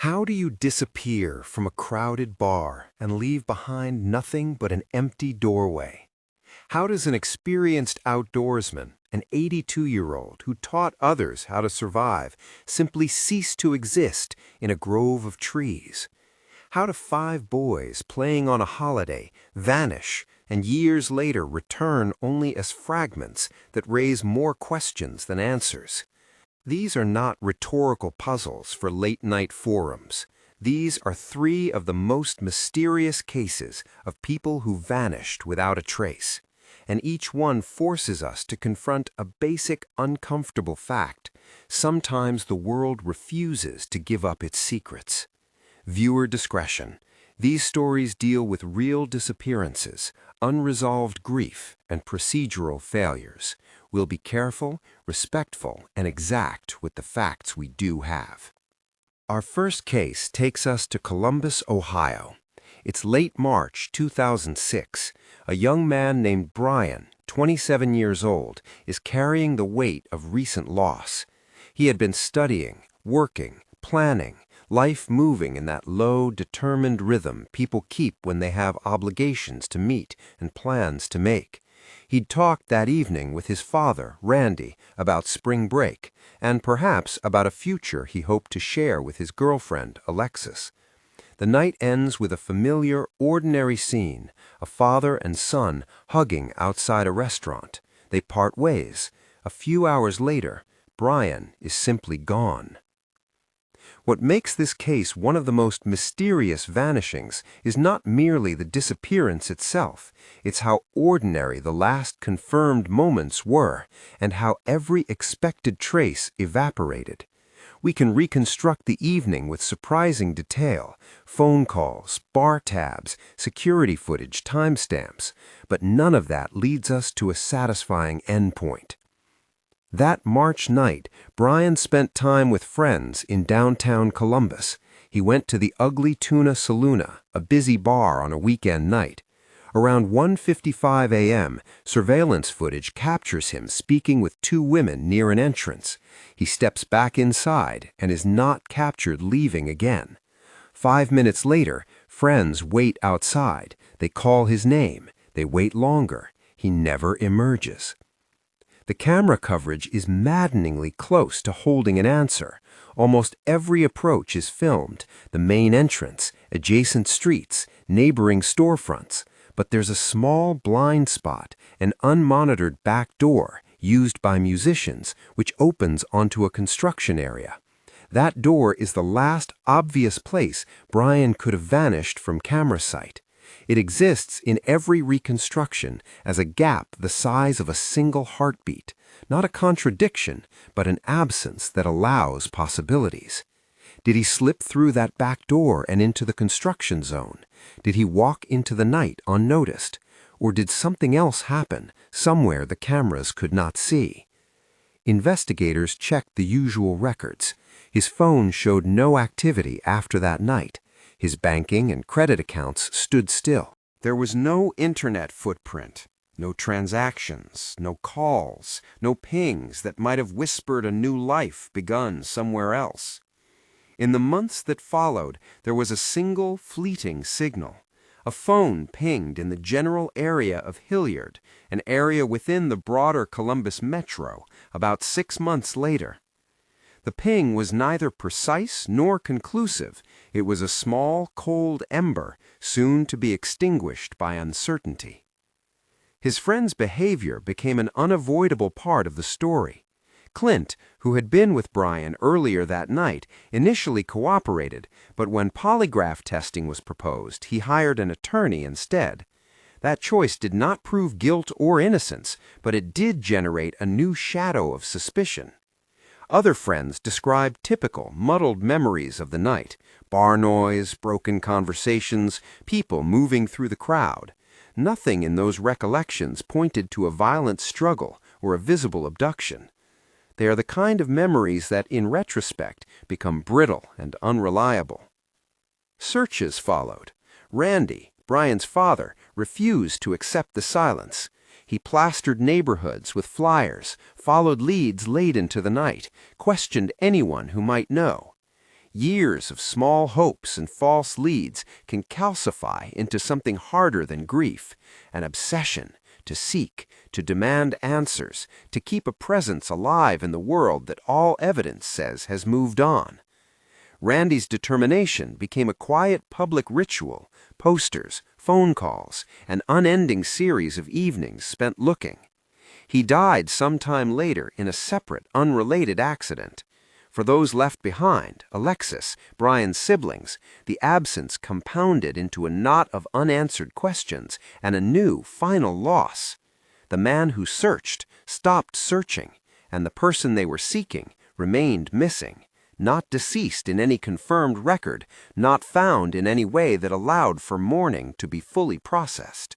How do you disappear from a crowded bar and leave behind nothing but an empty doorway? How does an experienced outdoorsman, an 82-year-old who taught others how to survive, simply cease to exist in a grove of trees? How do 5 boys playing on a holiday vanish and years later return only as fragments that raise more questions than answers? These are not rhetorical puzzles for late-night forums. These are 3 of the most mysterious cases of people who vanished without a trace. And each one forces us to confront a basic, uncomfortable fact. Sometimes the world refuses to give up its secrets. Viewer discretion. These stories deal with real disappearances, unresolved grief, and procedural failures. We'll be careful, respectful, and exact with the facts we do have. Our first case takes us to Columbus, Ohio. It's late March 2006. A young man named Brian, 27 years old, is carrying the weight of recent loss. He had been studying, working, planning, life moving in that low, determined rhythm people keep when they have obligations to meet and plans to make. He'd talked that evening with his father, Randy, about spring break, and perhaps about a future he hoped to share with his girlfriend, Alexis. The night ends with a familiar, ordinary scene, a father and son hugging outside a restaurant. They part ways. A few hours later, Brian is simply gone. What makes this case one of the most mysterious vanishings is not merely the disappearance itself, it's how ordinary the last confirmed moments were, and how every expected trace evaporated. We can reconstruct the evening with surprising detail, phone calls, bar tabs, security footage, timestamps, but none of that leads us to a satisfying endpoint. That March night, Brian spent time with friends in downtown Columbus. He went to the Ugly Tuna Saloona, a busy bar on a weekend night. Around 1:55 a.m., surveillance footage captures him speaking with 2 women near an entrance. He steps back inside and is not captured leaving again. 5 minutes later, friends wait outside. They call his name. They wait longer. He never emerges. The camera coverage is maddeningly close to holding an answer. Almost every approach is filmed, the main entrance, adjacent streets, neighboring storefronts. But there's a small blind spot, an unmonitored back door used by musicians, which opens onto a construction area. That door is the last obvious place Brian could have vanished from camera sight. It exists in every reconstruction as a gap the size of a single heartbeat, not a contradiction, but an absence that allows possibilities. Did he slip through that back door and into the construction zone? Did he walk into the night unnoticed? Or did something else happen somewhere the cameras could not see? Investigators checked the usual records. His phone showed no activity after that night. His banking and credit accounts stood still. There was no internet footprint, no transactions, no calls, no pings that might have whispered a new life begun somewhere else. In the months that followed, there was a single fleeting signal. A phone pinged in the general area of Hilliard, an area within the broader Columbus metro, about 6 months later. The ping was neither precise nor conclusive. It was a small, cold ember, soon to be extinguished by uncertainty. His friend's behavior became an unavoidable part of the story. Clint, who had been with Brian earlier that night, initially cooperated, but when polygraph testing was proposed, he hired an attorney instead. That choice did not prove guilt or innocence, but it did generate a new shadow of suspicion. Other friends described typical, muddled memories of the night: bar noise, broken conversations, people moving through the crowd. Nothing in those recollections pointed to a violent struggle or a visible abduction. They are the kind of memories that, in retrospect, become brittle and unreliable. Searches followed. Randy, Brian's father, refused to accept the silence. He plastered neighborhoods with flyers, followed leads late into the night, questioned anyone who might know. Years of small hopes and false leads can calcify into something harder than grief, an obsession to seek, to demand answers, to keep a presence alive in the world that all evidence says has moved on. Randy's determination became a quiet public ritual, posters, phone calls, an unending series of evenings spent looking. He died sometime later in a separate, unrelated accident. For those left behind, Alexis, Brian's siblings, the absence compounded into a knot of unanswered questions and a new, final loss. The man who searched stopped searching, and the person they were seeking remained missing, not deceased in any confirmed record, not found in any way that allowed for mourning to be fully processed.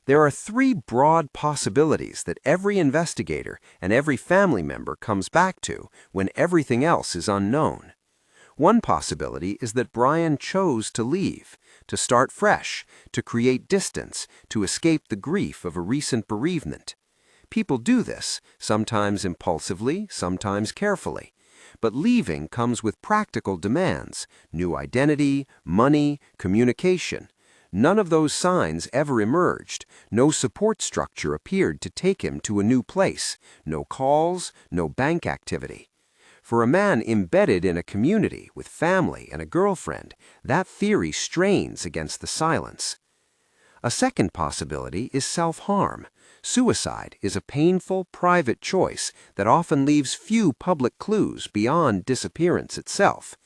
There are three broad possibilities that every investigator and every family member comes back to when everything else is unknown. One possibility is that Brian chose to leave, to start fresh, to create distance, to escape the grief of a recent bereavement. People do this, sometimes impulsively, sometimes carefully. But leaving comes with practical demands: new identity, money, communication. None of those signs ever emerged. No support structure appeared to take him to a new place. No calls, no bank activity. For a man embedded in a community with family and a girlfriend, that theory strains against the silence. A second possibility is self-harm. Suicide is a painful, private choice that often leaves few public clues beyond disappearance itself.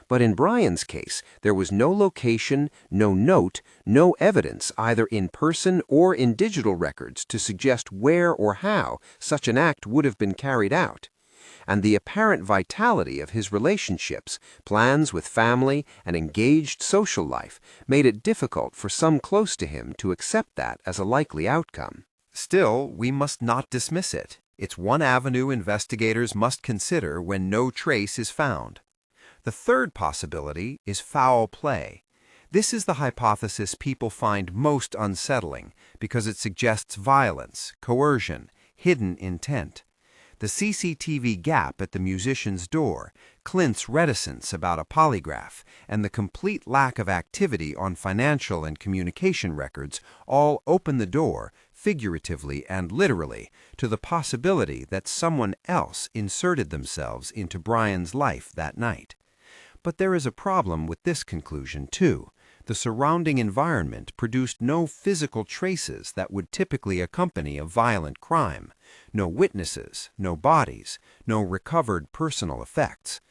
But in Brian's case, there was no location, no note, no evidence either in person or in digital records to suggest where or how such an act would have been carried out. And the apparent vitality of his relationships, plans with family, and engaged social life made it difficult for some close to him to accept that as a likely outcome. Still, we must not dismiss it. It's one avenue investigators must consider when no trace is found. The third possibility is foul play. This is the hypothesis people find most unsettling because it suggests violence, coercion, hidden intent. The CCTV gap at the musician's door, Clint's reticence about a polygraph, and the complete lack of activity on financial and communication records all open the door, figuratively and literally, to the possibility that someone else inserted themselves into Brian's life that night. But there is a problem with this conclusion, too. The surrounding environment produced no physical traces that would typically accompany a violent crime. No witnesses, no bodies, no recovered personal effects.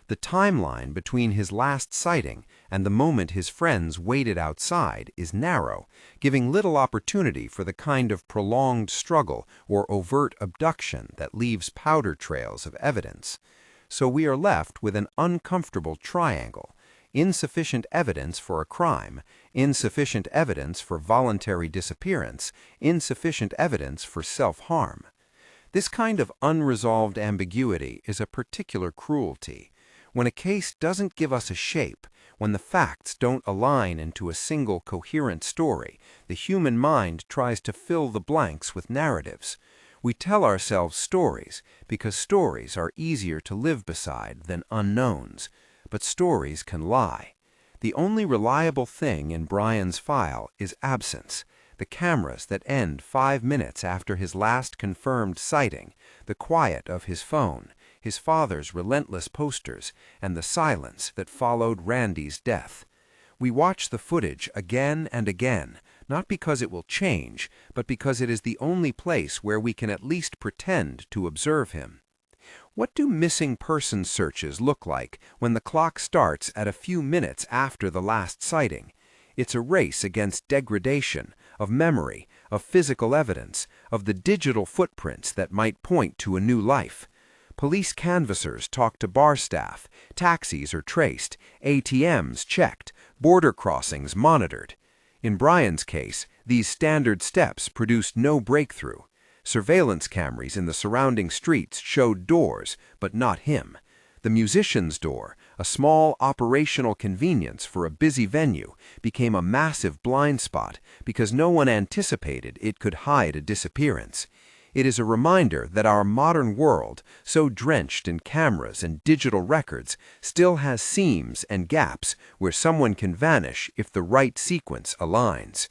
The timeline between his last sighting and the moment his friends waited outside is narrow, giving little opportunity for the kind of prolonged struggle or overt abduction that leaves powder trails of evidence. So we are left with an uncomfortable triangle: insufficient evidence for a crime, insufficient evidence for voluntary disappearance, insufficient evidence for self-harm. This kind of unresolved ambiguity is a particular cruelty. When a case doesn't give us a shape, when the facts don't align into a single coherent story, the human mind tries to fill the blanks with narratives. We tell ourselves stories because stories are easier to live beside than unknowns. But stories can lie. The only reliable thing in Brian's file is absence: the cameras that end 5 minutes after his last confirmed sighting, the quiet of his phone, his father's relentless posters, and the silence that followed Randy's death. We watch the footage again and again, not because it will change, but because it is the only place where we can at least pretend to observe him. What do missing person searches look like when the clock starts at a few minutes after the last sighting? It's a race against degradation, of memory, of physical evidence, of the digital footprints that might point to a new life. Police canvassers talk to bar staff, taxis are traced, ATMs checked, border crossings monitored. In Brian's case, these standard steps produced no breakthrough. Surveillance cameras in the surrounding streets showed doors, but not him. The musician's door, a small operational convenience for a busy venue, became a massive blind spot because no one anticipated it could hide a disappearance. It is a reminder that our modern world, so drenched in cameras and digital records, still has seams and gaps where someone can vanish if the right sequence aligns.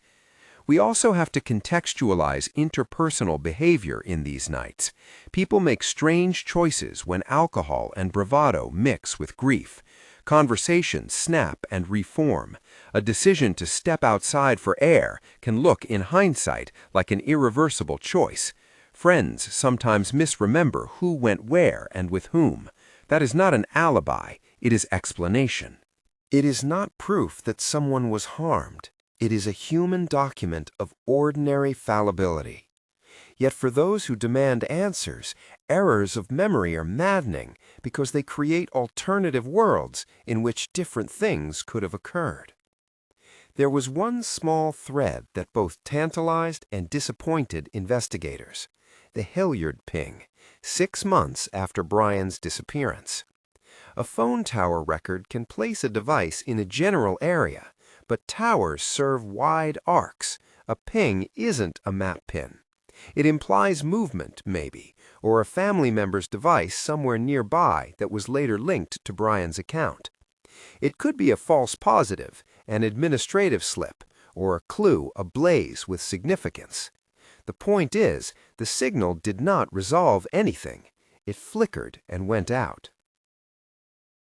We also have to contextualize interpersonal behavior in these nights. People make strange choices when alcohol and bravado mix with grief. Conversations snap and reform. A decision to step outside for air can look, in hindsight, like an irreversible choice. Friends sometimes misremember who went where and with whom. That is not an alibi, it is explanation. It is not proof that someone was harmed. It is a human document of ordinary fallibility. Yet for those who demand answers, errors of memory are maddening because they create alternative worlds in which different things could have occurred. There was one small thread that both tantalized and disappointed investigators: the Hilliard ping, 6 months after Brian's disappearance. A phone tower record can place a device in a general area, but towers serve wide arcs. A ping isn't a map pin. It implies movement, maybe, or a family member's device somewhere nearby that was later linked to Brian's account. It could be a false positive, an administrative slip, or a clue ablaze with significance. The point is, the signal did not resolve anything. It flickered and went out.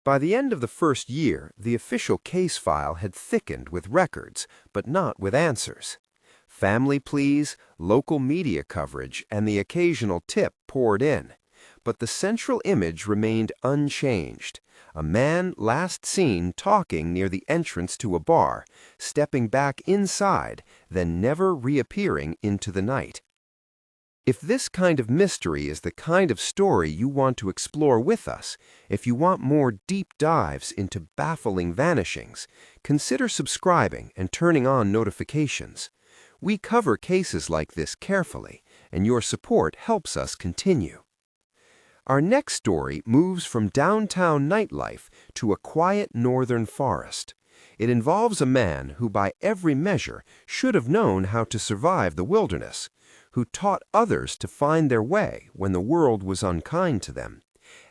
By the end of the first year, the official case file had thickened with records, but not with answers. Family pleas, local media coverage, and the occasional tip poured in. But the central image remained unchanged: a man last seen talking near the entrance to a bar, stepping back inside, then never reappearing into the night. If this kind of mystery is the kind of story you want to explore with us, if you want more deep dives into baffling vanishings, consider subscribing and turning on notifications. We cover cases like this carefully, and your support helps us continue. Our next story moves from downtown nightlife to a quiet northern forest. It involves a man who, by every measure, should have known how to survive the wilderness, who taught others to find their way when the world was unkind to them.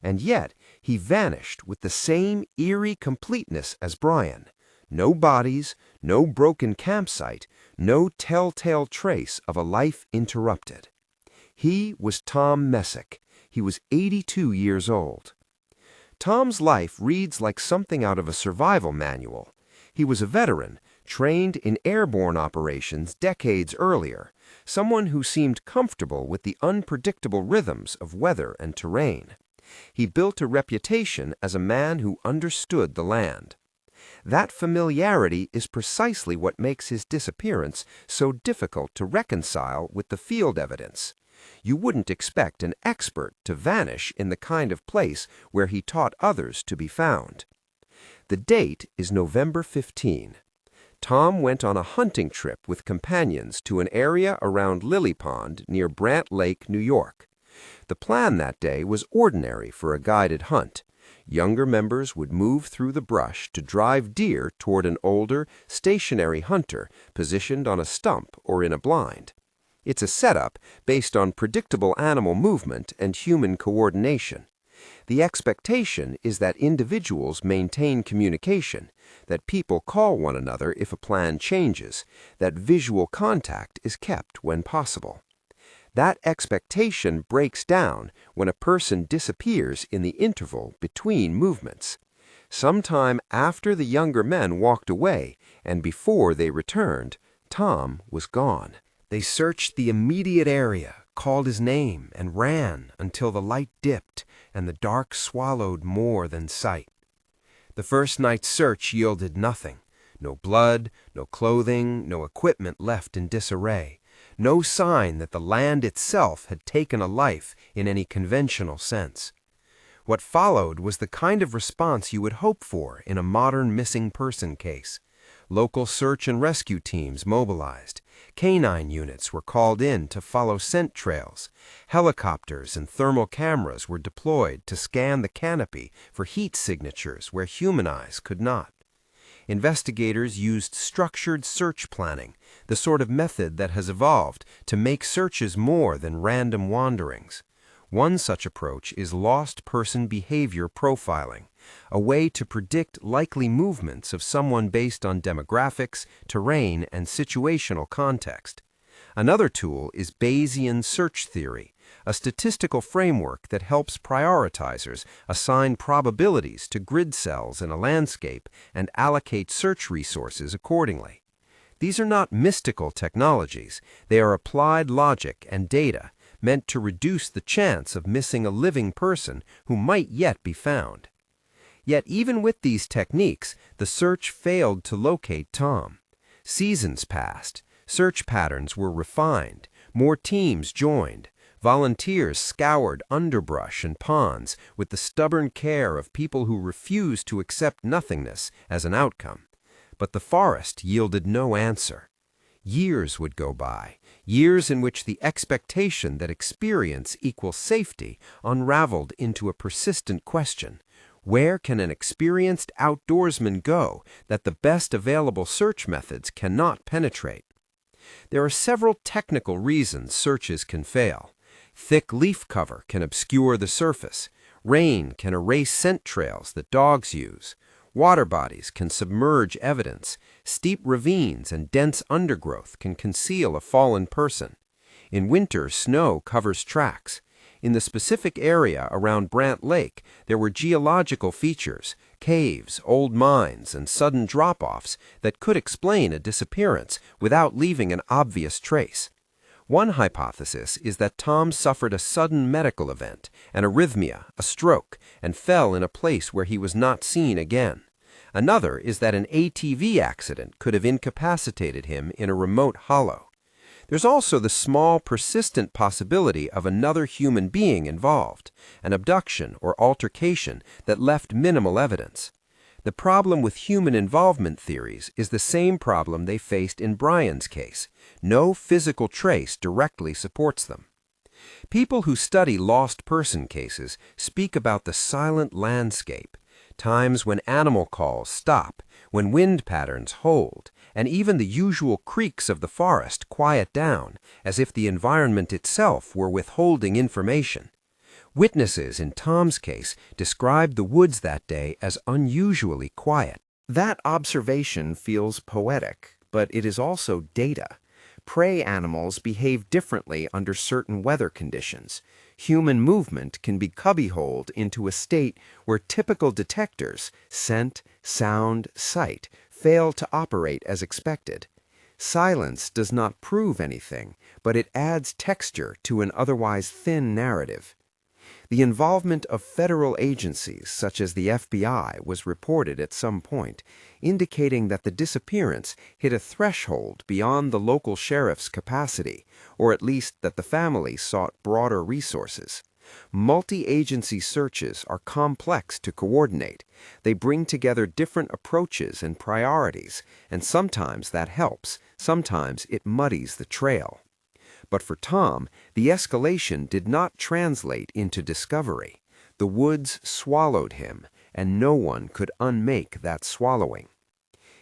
And yet, he vanished with the same eerie completeness as Brian. No bodies, no broken campsite, no telltale trace of a life interrupted. He was Tom Messick. He was 82 years old. Tom's life reads like something out of a survival manual. He was a veteran, trained in airborne operations decades earlier, someone who seemed comfortable with the unpredictable rhythms of weather and terrain. He built a reputation as a man who understood the land. That familiarity is precisely what makes his disappearance so difficult to reconcile with the field evidence. You wouldn't expect an expert to vanish in the kind of place where he taught others to be found. The date is November 15. Tom went on a hunting trip with companions to an area around Lily Pond near Brant Lake, New York. The plan that day was ordinary for a guided hunt. Younger members would move through the brush to drive deer toward an older, stationary hunter positioned on a stump or in a blind. It's a setup based on predictable animal movement and human coordination. The expectation is that individuals maintain communication, that people call one another if a plan changes, that visual contact is kept when possible. That expectation breaks down when a person disappears in the interval between movements. Sometime after the younger men walked away and before they returned, Tom was gone. They searched the immediate area, called his name, and ran until the light dipped and the dark swallowed more than sight. The first night's search yielded nothing. No blood, no clothing, no equipment left in disarray. No sign that the land itself had taken a life in any conventional sense. What followed was the kind of response you would hope for in a modern missing person case. Local search and rescue teams mobilized. Canine units were called in to follow scent trails. Helicopters and thermal cameras were deployed to scan the canopy for heat signatures where human eyes could not. investigators used structured search planning, the sort of method that has evolved to make searches more than random wanderings. One such approach is lost person behavior profiling, a way to predict likely movements of someone based on demographics, terrain, and situational context. Another tool is Bayesian search theory, a statistical framework that helps prioritizers assign probabilities to grid cells in a landscape and allocate search resources accordingly. These are not mystical technologies. They are applied logic and data meant to reduce the chance of missing a living person who might yet be found. Yet even with these techniques, the search failed to locate Tom. Seasons passed, search patterns were refined, more teams joined, volunteers scoured underbrush and ponds with the stubborn care of people who refuse to accept nothingness as an outcome. But the forest yielded no answer. Years would go by, years in which the expectation that experience equals safety unraveled into a persistent question. Where can an experienced outdoorsman go that the best available search methods cannot penetrate? There are several technical reasons searches can fail. Thick leaf cover can obscure the surface. Rain can erase scent trails that dogs use. Water bodies can submerge evidence. Steep ravines and dense undergrowth can conceal a fallen person. In winter, snow covers tracks. In the specific area around Brant Lake, there were geological features, caves, old mines, and sudden drop-offs that could explain a disappearance without leaving an obvious trace. One hypothesis is that Tom suffered a sudden medical event, an arrhythmia, a stroke, and fell in a place where he was not seen again. Another is that an ATV accident could have incapacitated him in a remote hollow. There's also the small, persistent possibility of another human being involved, an abduction or altercation that left minimal evidence. The problem with human involvement theories is the same problem they faced in Brian's case. No physical trace directly supports them. People who study lost person cases speak about the silent landscape, times when animal calls stop, when wind patterns hold, and even the usual creaks of the forest quiet down, as if the environment itself were withholding information. Witnesses in Tom's case described the woods that day as unusually quiet. That observation feels poetic, but it is also data. Prey animals behave differently under certain weather conditions. Human movement can be cubbyholed into a state where typical detectors, scent, sound, sight, fail to operate as expected. Silence does not prove anything, but it adds texture to an otherwise thin narrative. The involvement of federal agencies such as the FBI was reported at some point, indicating that the disappearance hit a threshold beyond the local sheriff's capacity, or at least that the family sought broader resources. Multi-agency searches are complex to coordinate. They bring together different approaches and priorities, and sometimes that helps, sometimes it muddies the trail. But for Tom, the escalation did not translate into discovery. The woods swallowed him, and no one could unmake that swallowing.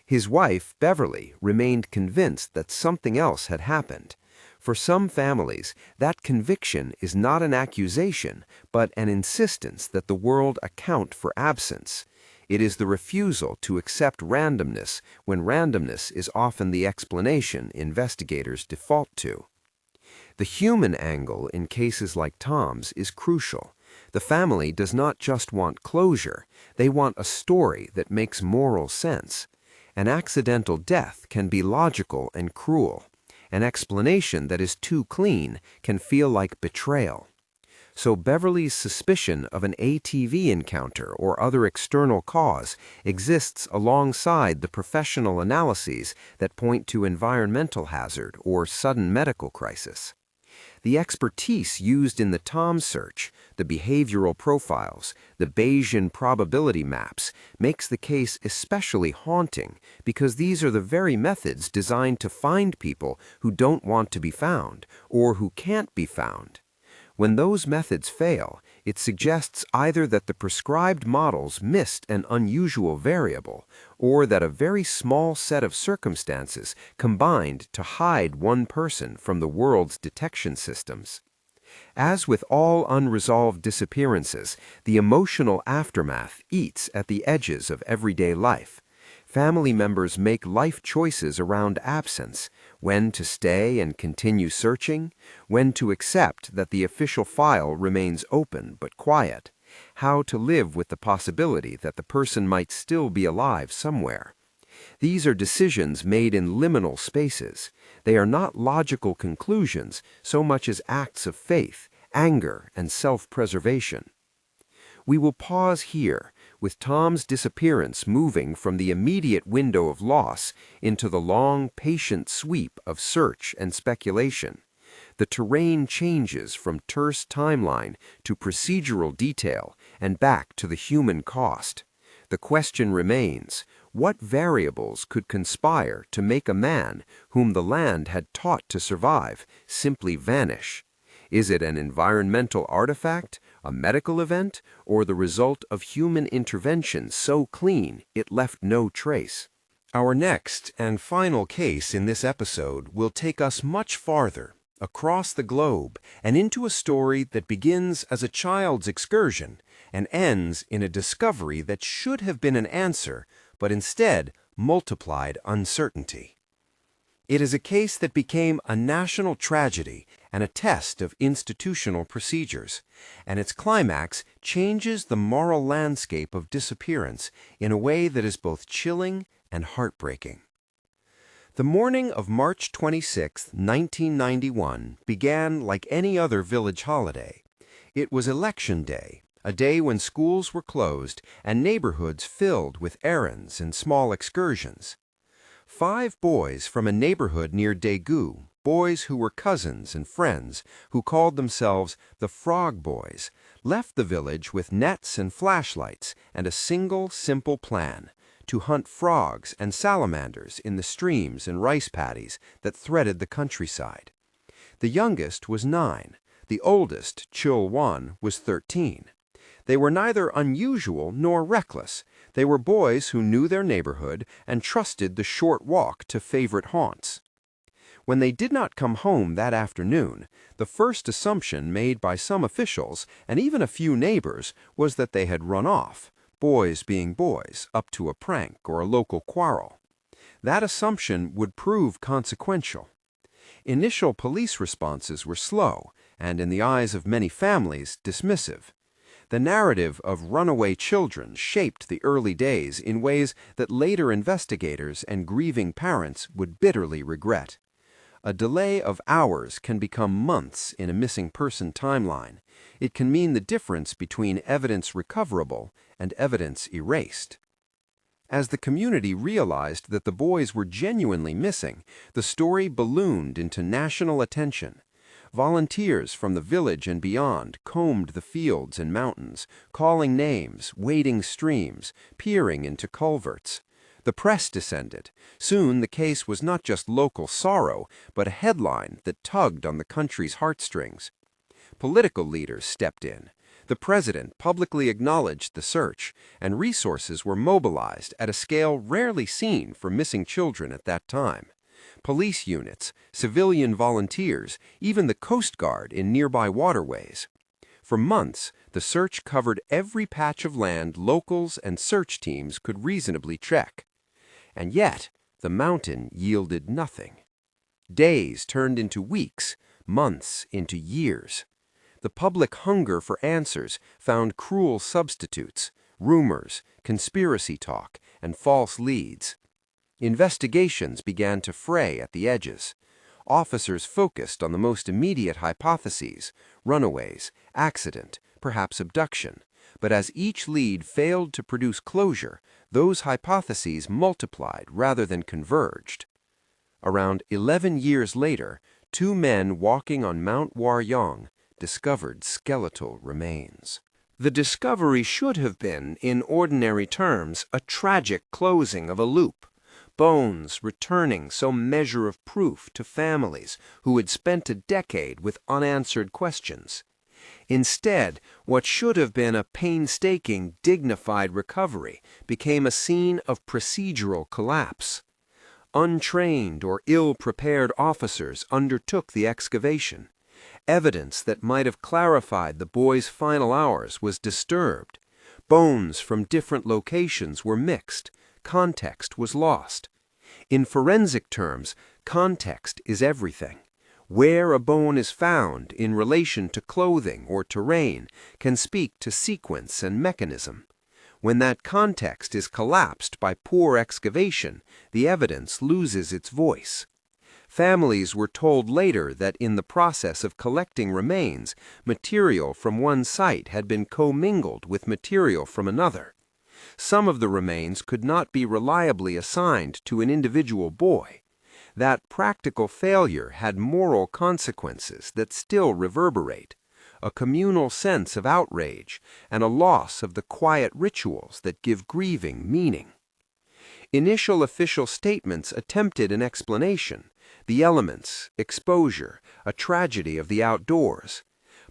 His wife, Beverly, remained convinced that something else had happened. For some families, that conviction is not an accusation, but an insistence that the world account for absence. It is the refusal to accept randomness when randomness is often the explanation investigators default to. The human angle in cases like Tom's is crucial. The family does not just want closure, they want a story that makes moral sense. An accidental death can be logical and cruel. An explanation that is too clean can feel like betrayal. So Beverly's suspicion of an ATV encounter or other external cause exists alongside the professional analyses that point to environmental hazard or sudden medical crisis. The expertise used in the Tom search, the behavioral profiles, the Bayesian probability maps, makes the case especially haunting because these are the very methods designed to find people who don't want to be found or who can't be found. When those methods fail, It suggests either that the prescribed models missed an unusual variable, or that a very small set of circumstances combined to hide one person from the world's detection systems. As with all unresolved disappearances, the emotional aftermath eats at the edges of everyday life. Family members make life choices around absence, when to stay and continue searching, when to accept that the official file remains open but quiet, how to live with the possibility that the person might still be alive somewhere. These are decisions made in liminal spaces. They are not logical conclusions so much as acts of faith, anger, and self-preservation. We will pause here, with Tom's disappearance moving from the immediate window of loss into the long, patient sweep of search and speculation. The terrain changes from terse timeline to procedural detail and back to the human cost. The question remains, what variables could conspire to make a man whom the land had taught to survive simply vanish? Is it an environmental artifact, a medical event, or the result of human intervention so clean it left no trace? Our next and final case in this episode will take us much farther, across the globe, and into a story that begins as a child's excursion and ends in a discovery that should have been an answer, but instead multiplied uncertainty. It is a case that became a national tragedy and a test of institutional procedures, and its climax changes the moral landscape of disappearance in a way that is both chilling and heartbreaking. The morning of March 26, 1991, began like any other village holiday. It was Election Day, a day when schools were closed and neighborhoods filled with errands and small excursions. 5 boys from a neighborhood near Daegu, boys who were cousins and friends, who called themselves the Frog Boys, left the village with nets and flashlights and a single, simple plan: to hunt frogs and salamanders in the streams and rice paddies that threaded the countryside. The youngest was 9. The oldest, Chul Won, was 13. They were neither unusual nor reckless. They were boys who knew their neighborhood and trusted the short walk to favorite haunts. When they did not come home that afternoon, the first assumption made by some officials and even a few neighbors was that they had run off, boys being boys, up to a prank or a local quarrel. That assumption would prove consequential. Initial police responses were slow and, in the eyes of many families, dismissive. The narrative of runaway children shaped the early days in ways that later investigators and grieving parents would bitterly regret. A delay of hours can become months in a missing person timeline. It can mean the difference between evidence recoverable and evidence erased. As the community realized that the boys were genuinely missing, the story ballooned into national attention. Volunteers from the village and beyond combed the fields and mountains, calling names, wading streams, peering into culverts. The press descended. Soon the case was not just local sorrow, but a headline that tugged on the country's heartstrings. Political leaders stepped in. The president publicly acknowledged the search, and resources were mobilized at a scale rarely seen for missing children at that time. Police units, civilian volunteers, even the Coast Guard in nearby waterways. For months, the search covered every patch of land locals and search teams could reasonably check. And yet, the mountain yielded nothing. Days turned into weeks, months into years. The public hunger for answers found cruel substitutes: rumors, conspiracy talk, and false leads. Investigations began to fray at the edges. Officers focused on the most immediate hypotheses: runaways, accident, perhaps abduction. But as each lead failed to produce closure, those hypotheses multiplied rather than converged. Around 11 years later, 2 men walking on Mount Waryong discovered skeletal remains. The discovery should have been, in ordinary terms, a tragic closing of a loop. Bones returning some measure of proof to families who had spent a decade with unanswered questions. Instead, what should have been a painstaking, dignified recovery became a scene of procedural collapse. Untrained or ill-prepared officers undertook the excavation. Evidence that might have clarified the boy's final hours was disturbed. Bones from different locations were mixed. Context was lost. In forensic terms, context is everything. Where a bone is found in relation to clothing or terrain can speak to sequence and mechanism. When that context is collapsed by poor excavation, the evidence loses its voice. Families were told later that in the process of collecting remains, material from one site had been commingled with material from another. Some of the remains could not be reliably assigned to an individual boy. That practical failure had moral consequences that still reverberate, a communal sense of outrage, and a loss of the quiet rituals that give grieving meaning. Initial official statements attempted an explanation, the elements, exposure, a tragedy of the outdoors.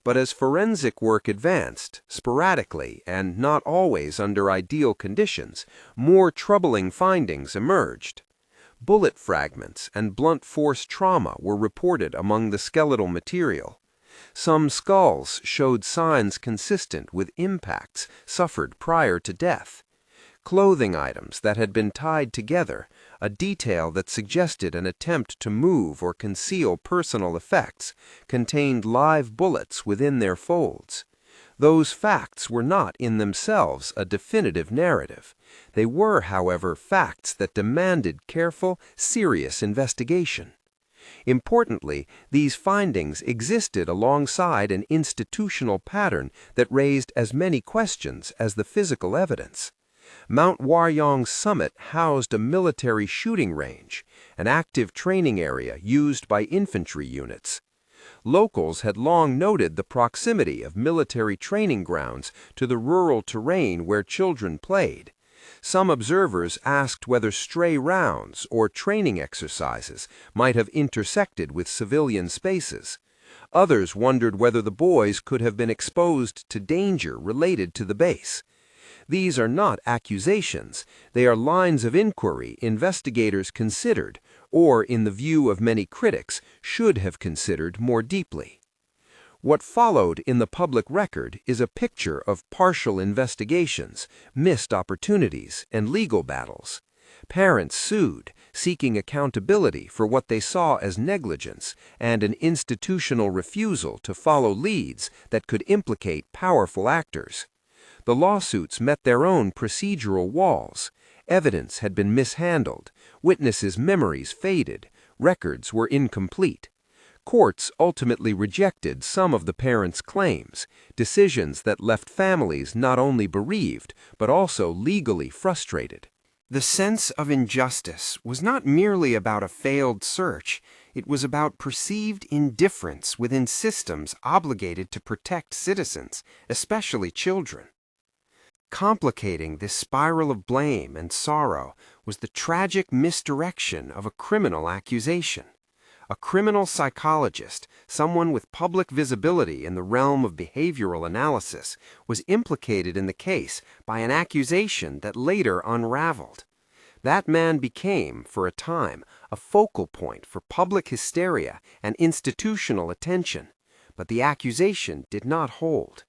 But as forensic work advanced, sporadically and not always under ideal conditions, more troubling findings emerged. Bullet fragments and blunt force trauma were reported among the skeletal material. Some skulls showed signs consistent with impacts suffered prior to death. Clothing items that had been tied together, a detail that suggested an attempt to move or conceal personal effects, contained live bullets within their folds. Those facts were not in themselves a definitive narrative. They were, however, facts that demanded careful, serious investigation. Importantly, these findings existed alongside an institutional pattern that raised as many questions as the physical evidence. Mount Waryong's summit housed a military shooting range, an active training area used by infantry units. Locals had long noted the proximity of military training grounds to the rural terrain where children played. Some observers asked whether stray rounds or training exercises might have intersected with civilian spaces. Others wondered whether the boys could have been exposed to danger related to the base. These are not accusations, they are lines of inquiry investigators considered, or in the view of many critics, should have considered more deeply. What followed in the public record is a picture of partial investigations, missed opportunities, and legal battles. Parents sued, seeking accountability for what they saw as negligence and an institutional refusal to follow leads that could implicate powerful actors. The lawsuits met their own procedural walls. Evidence had been mishandled, witnesses' memories faded, records were incomplete. Courts ultimately rejected some of the parents' claims, decisions that left families not only bereaved, but also legally frustrated. The sense of injustice was not merely about a failed search, it was about perceived indifference within systems obligated to protect citizens, especially children. Complicating this spiral of blame and sorrow was the tragic misdirection of a criminal accusation. A criminal psychologist, someone with public visibility in the realm of behavioral analysis, was implicated in the case by an accusation that later unraveled. That man became, for a time, a focal point for public hysteria and institutional attention, but the accusation did not hold.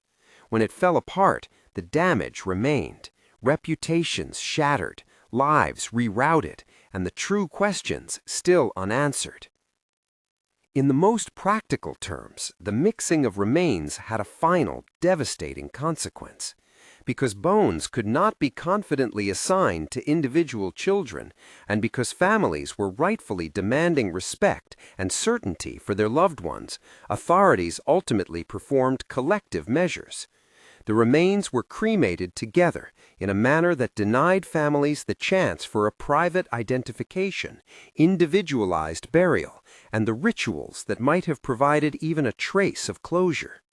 When it fell apart, the damage remained, reputations shattered, lives rerouted, and the true questions still unanswered. In the most practical terms, the mixing of remains had a final, devastating consequence. Because bones could not be confidently assigned to individual children, and because families were rightfully demanding respect and certainty for their loved ones, authorities ultimately performed collective measures. The remains were cremated together in a manner that denied families the chance for a private identification, individualized burial, and the rituals that might have provided even a trace of closure.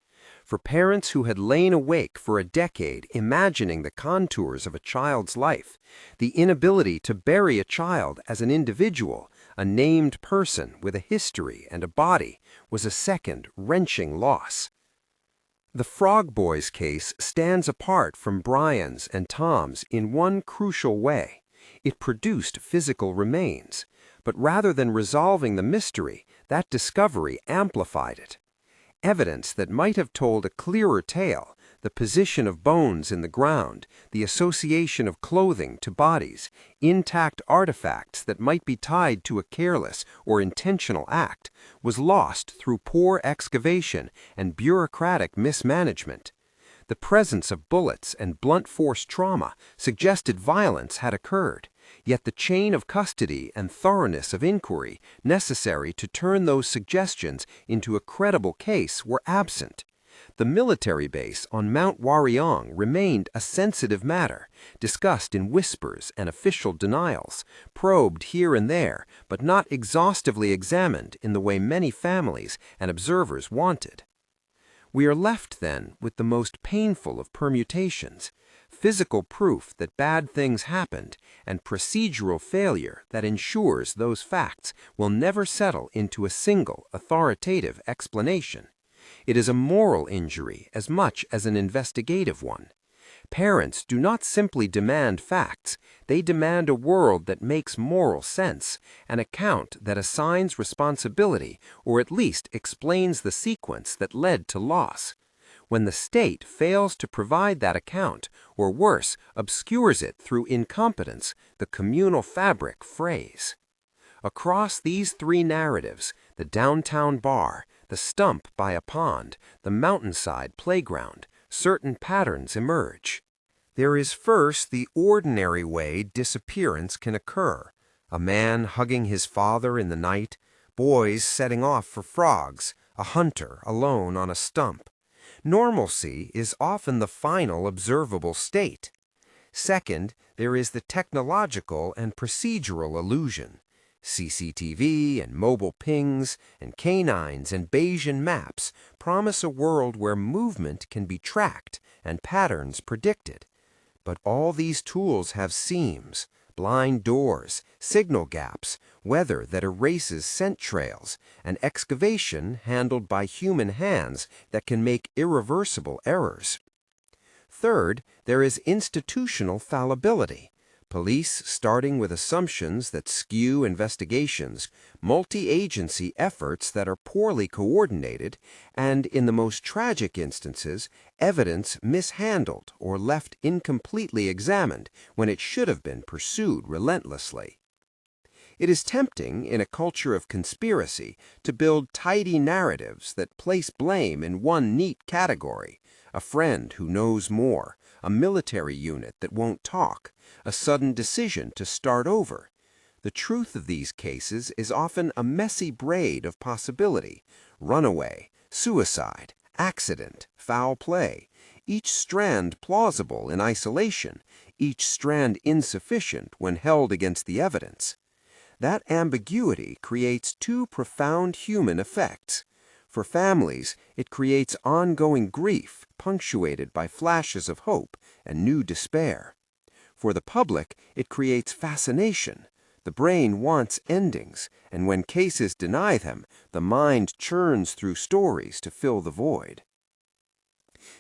For parents who had lain awake for a decade imagining the contours of a child's life, the inability to bury a child as an individual, a named person with a history and a body, was a second wrenching loss. The Frog Boys case stands apart from Brian's and Tom's in one crucial way. It produced physical remains, but rather than resolving the mystery, that discovery amplified it. Evidence that might have told a clearer tale, the position of bones in the ground, the association of clothing to bodies, intact artifacts that might be tied to a careless or intentional act, was lost through poor excavation and bureaucratic mismanagement. The presence of bullets and blunt force trauma suggested violence had occurred, yet the chain of custody and thoroughness of inquiry necessary to turn those suggestions into a credible case were absent. The military base on Mount Warryong remained a sensitive matter, discussed in whispers and official denials, probed here and there, but not exhaustively examined in the way many families and observers wanted. We are left, then, with the most painful of permutations: physical proof that bad things happened, and procedural failure that ensures those facts will never settle into a single authoritative explanation. It is a moral injury as much as an investigative one. Parents do not simply demand facts, they demand a world that makes moral sense, an account that assigns responsibility or at least explains the sequence that led to loss. When the state fails to provide that account, or worse, obscures it through incompetence, the communal fabric frays. Across these three narratives, the downtown bar, the stump by a pond, the mountainside playground, certain patterns emerge. There is first the ordinary way disappearance can occur: a man hugging his father in the night, boys setting off for frogs, a hunter alone on a stump. Normalcy is often the final observable state. Second, there is the technological and procedural illusion. CCTV and mobile pings and canines and Bayesian maps promise a world where movement can be tracked and patterns predicted. But all these tools have seams, blind doors, signal gaps, weather that erases scent trails, and excavation handled by human hands that can make irreversible errors. Third, there is institutional fallibility. Police starting with assumptions that skew investigations, multi-agency efforts that are poorly coordinated, and, in the most tragic instances, evidence mishandled or left incompletely examined when it should have been pursued relentlessly. It is tempting, in a culture of conspiracy, to build tidy narratives that place blame in one neat category: a friend who knows more, a military unit that won't talk, a sudden decision to start over. The truth of these cases is often a messy braid of possibility: runaway, suicide, accident, foul play, each strand plausible in isolation, each strand insufficient when held against the evidence. That ambiguity creates two profound human effects. For families, it creates ongoing grief punctuated by flashes of hope and new despair. For the public, it creates fascination. The brain wants endings, and when cases deny them, the mind churns through stories to fill the void.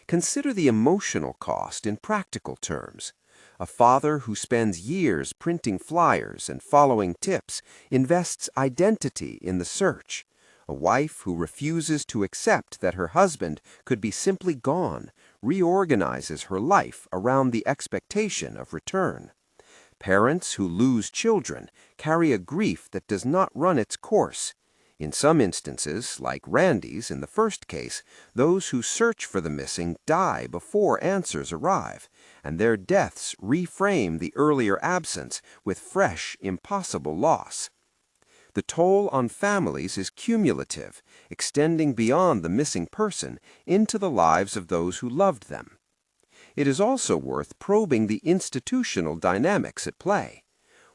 Consider the emotional cost in practical terms. A father who spends years printing flyers and following tips invests identity in the search. A wife who refuses to accept that her husband could be simply gone reorganizes her life around the expectation of return. Parents who lose children carry a grief that does not run its course. In some instances, like Randy's in the first case, those who search for the missing die before answers arrive, and their deaths reframe the earlier absence with fresh, impossible loss. The toll on families is cumulative, extending beyond the missing person into the lives of those who loved them. It is also worth probing the institutional dynamics at play.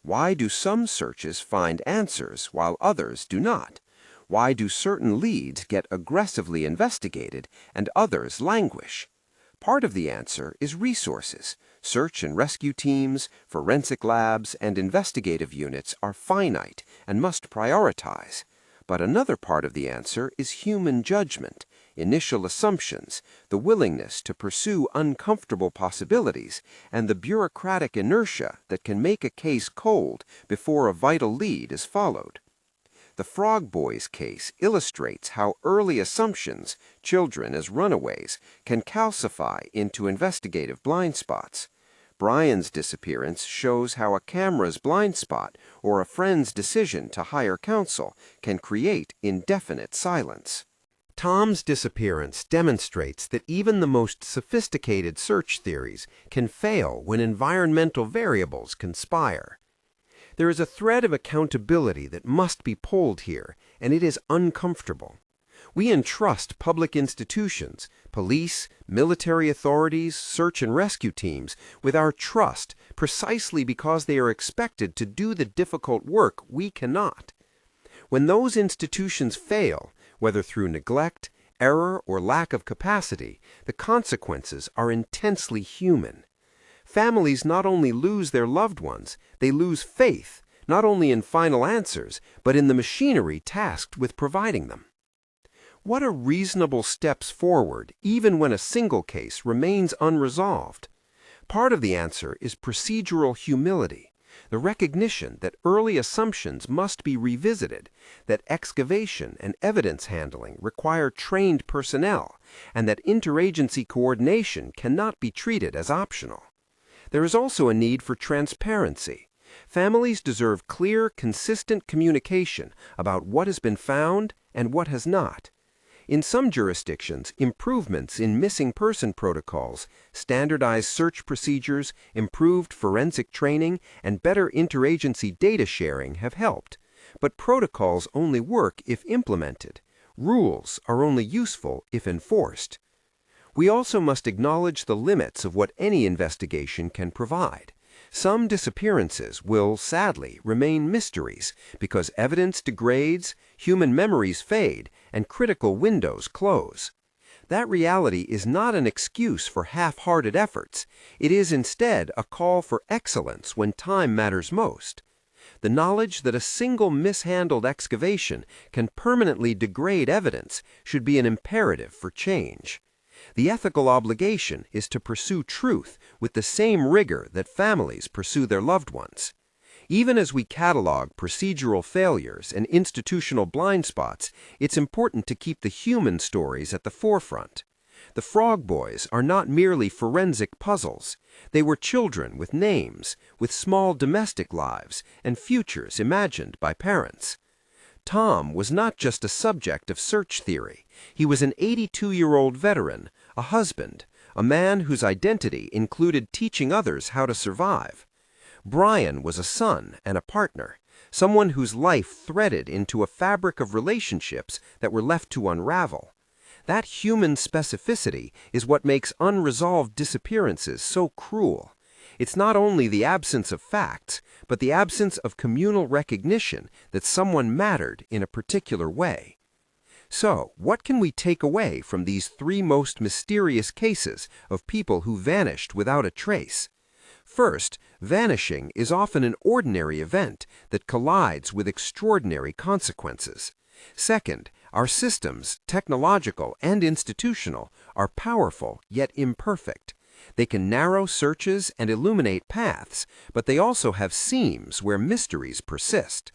Why do some searches find answers while others do not? Why do certain leads get aggressively investigated and others languish? Part of the answer is resources. Search and rescue teams, forensic labs, and investigative units are finite and must prioritize. But another part of the answer is human judgment, initial assumptions, the willingness to pursue uncomfortable possibilities, and the bureaucratic inertia that can make a case cold before a vital lead is followed. The Frog Boys case illustrates how early assumptions, children as runaways, can calcify into investigative blind spots. Brian's disappearance shows how a camera's blind spot or a friend's decision to hire counsel can create indefinite silence. Tom's disappearance demonstrates that even the most sophisticated search theories can fail when environmental variables conspire. There is a thread of accountability that must be pulled here, and it is uncomfortable. We entrust public institutions, police, military authorities, search and rescue teams with our trust precisely because they are expected to do the difficult work we cannot. When those institutions fail, whether through neglect, error, or lack of capacity, the consequences are intensely human. Families not only lose their loved ones, they lose faith, not only in final answers, but in the machinery tasked with providing them. What are reasonable steps forward, even when a single case remains unresolved? Part of the answer is procedural humility, the recognition that early assumptions must be revisited, that excavation and evidence handling require trained personnel, and that interagency coordination cannot be treated as optional. There is also a need for transparency. Families deserve clear, consistent communication about what has been found and what has not. In some jurisdictions, improvements in missing person protocols, standardized search procedures, improved forensic training, and better interagency data sharing have helped. But protocols only work if implemented. Rules are only useful if enforced. We also must acknowledge the limits of what any investigation can provide. Some disappearances will, sadly, remain mysteries because evidence degrades, human memories fade, and critical windows close. That reality is not an excuse for half-hearted efforts. It is instead a call for excellence when time matters most. The knowledge that a single mishandled excavation can permanently degrade evidence should be an imperative for change. The ethical obligation is to pursue truth with the same rigor that families pursue their loved ones. Even as we catalog procedural failures and institutional blind spots, it's important to keep the human stories at the forefront. The Frog Boys are not merely forensic puzzles. They were children with names, with small domestic lives, and futures imagined by parents. Tom was not just a subject of search theory. He was an 82-year-old veteran, a husband, a man whose identity included teaching others how to survive. Brian was a son and a partner, someone whose life threaded into a fabric of relationships that were left to unravel. That human specificity is what makes unresolved disappearances so cruel. It's not only the absence of facts, but the absence of communal recognition that someone mattered in a particular way. So, what can we take away from these three most mysterious cases of people who vanished without a trace? First, vanishing is often an ordinary event that collides with extraordinary consequences. Second, our systems, technological and institutional, are powerful yet imperfect. They can narrow searches and illuminate paths, but they also have seams where mysteries persist.